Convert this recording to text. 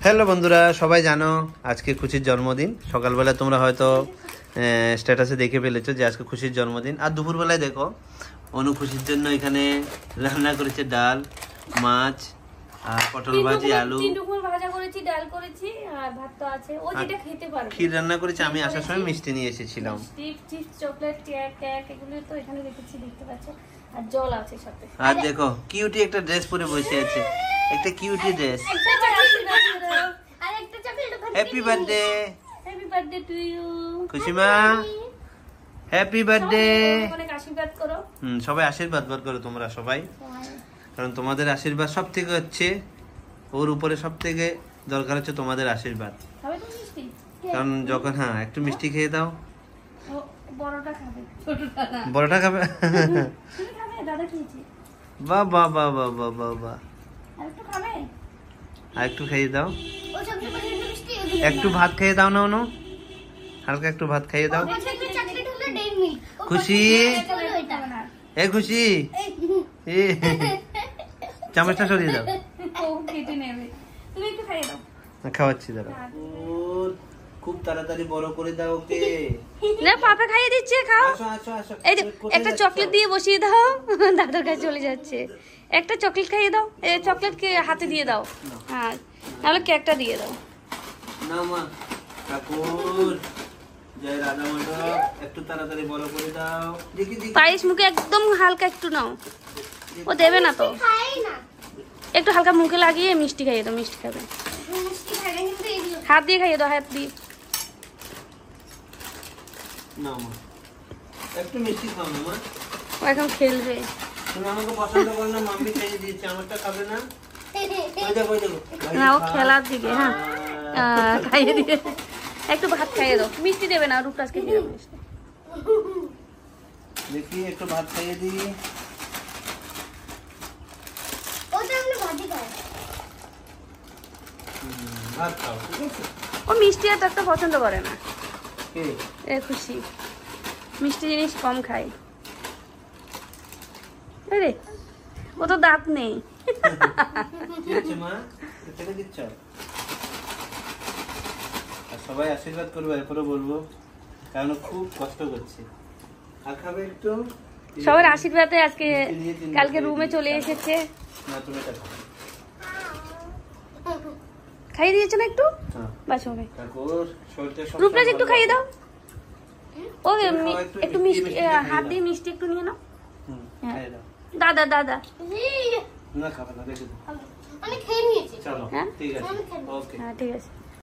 Hello বন্ধুরা, সবাই জানো আজকে খুশির জন্মদিন। সকালবেলা তোমরা হয়তো স্ট্যাটাসে দেখে ফেলেছো যে আজকে খুশির জন্মদিন। আর দুপুরবেলায় দেখো অনু খুশির জন্য এখানে রান্না করেছে ডাল, মাছ আর পটল ভাজি, আলু, ভাজা করেছি, ডাল করেছি আর ভাত তো আছে। ও যেটা খেতে পারবে। ক্ষীর রান্না করেছি। আমি আসার সময় মিষ্টি নিয়ে এসেছিলাম। চিপস, চকলেট, কেক এগুলো তো এখানে রেখেছি, দেখতে পাচ্ছ। আর জল আছে সাথে। আর দেখো কিউটি একটা ড্রেস পরে বসে আছে, একটা কিউটি ড্রেস। আর একটা চকলেট ওখানে। Happy birthday. Happy birthday to you খুশিমা, হ্যাপি বার্থডে। অনেক আশীর্বাদ করো। সবাই আশীর্বাদ করো তোমরা সবাই, কারণ তোমাদের আশীর্বাদ সব থেকে হচ্ছে, ওর উপরে সব থেকে দরকার হচ্ছে তোমাদের আশীর্বাদ। খাবে তো মিষ্টি? কারণ যখন একটু মিষ্টি খেয়ে দাও। ও বড়টা খাবে, ছোটটা না। বড়টা খাবে? তুমি খাবে? দাদা খেয়েছে। বাহ বাহ বাহ বাহ বাহ বাহ বাহ। আর একটু খাবে? আর একটু খাইয়ে দাও। ও সব থেকে মিষ্টি। একটু ভাত খাইয়ে দাও না অনু, হালকা একটু ভাত খাইয়ে দাও। চকলেট হলো ডেইরি মিল্ক। খুশি, এ খুশি, এ চামচটা সরিয়ে দাও। ও কেটে নেবে। তুমি একটু খাইয়ে দাও। খাওয়াচ্ছি দাঁড়া। ওর খুব তাড়াতাড়ি বড় করে দাও ওকে। না পাপা খাইয়ে দিচ্ছে, খাও। আসো আসো আসো। এই যে একটা চকলেট দিয়ে বসিয়ে দাও, দাদার কাছে চলে যাচ্ছে। একটা চকলেট খাইয়ে দাও, এই চকলেটকে হাতে দিয়ে দাও। হ্যাঁ, নাহলে কেকটা দিয়ে দাও। না মা, ঠাকুর জয় রাধা মাধব, একটু তাড়াতাড়ি বড় করে দাও। দেখি দেখি। পায়েস মুখে একদম হালকা একটু নাও, ও দেবে না তো। একটু হালকা মুখে লাগিয়ে মিষ্টি খাইয়ে দাও, মিষ্টি খাবে। হাত দিয়ে খাইয়ে দাও, হাত দিয়ে। না মা, একটু মিষ্টি খাও না মা। ও এখন খেলবে। তুমি আমাকে পছন্দ করো না, মাম্মি খাইয়ে দিয়েছে, আমারটা খাবে না? ওই দেখো ওই দেখো। না, ও খেলার দিকে। হ্যাঁ, খাইয়ে দিয়ে একটু ভাত খাইয়ে দাও। মিষ্টি দেবে না, রূপরাজকে দিয়ে দাও মিষ্টি। দেখি একটু ভাত খাইয়ে দিই। ভাত খাও, ঠিক আছে? ও মিষ্টি আর একটা পছন্দ করে না। কে? এ খুশি মিষ্টি জিনিস কম খায়। আরে ও তো দাঁত নেই। কি হচ্ছে মা, ফেলে দিচ্ছ? আর সবাই আশীর্বাদ করবো, এরপরে বলবো, কারণ খুব কষ্ট করছে। আর খাবে একটু? সবার আশীর্বাদে আজকে কালকে রুমে চলে এসেছে। না তুমি এটা খাও। খাইয়ে দিয়েছো না একটু? হ্যাঁ। বাস হবে। ঠাকুর শরীরটা সব রূপরাজ একটু খাইয়ে দাও। ও একটু একটু মিষ্টি, হাত দিয়ে মিষ্টি একটু নিয়ে নাও। খাইয়ে দাও। দাদা দাদা না খাবে না, রেখে দাও। আমি খেয়ে নিয়েছি। চলো হ্যাঁ? ঠিক আছে, ওকে। হ্যাঁ ঠিক আছে।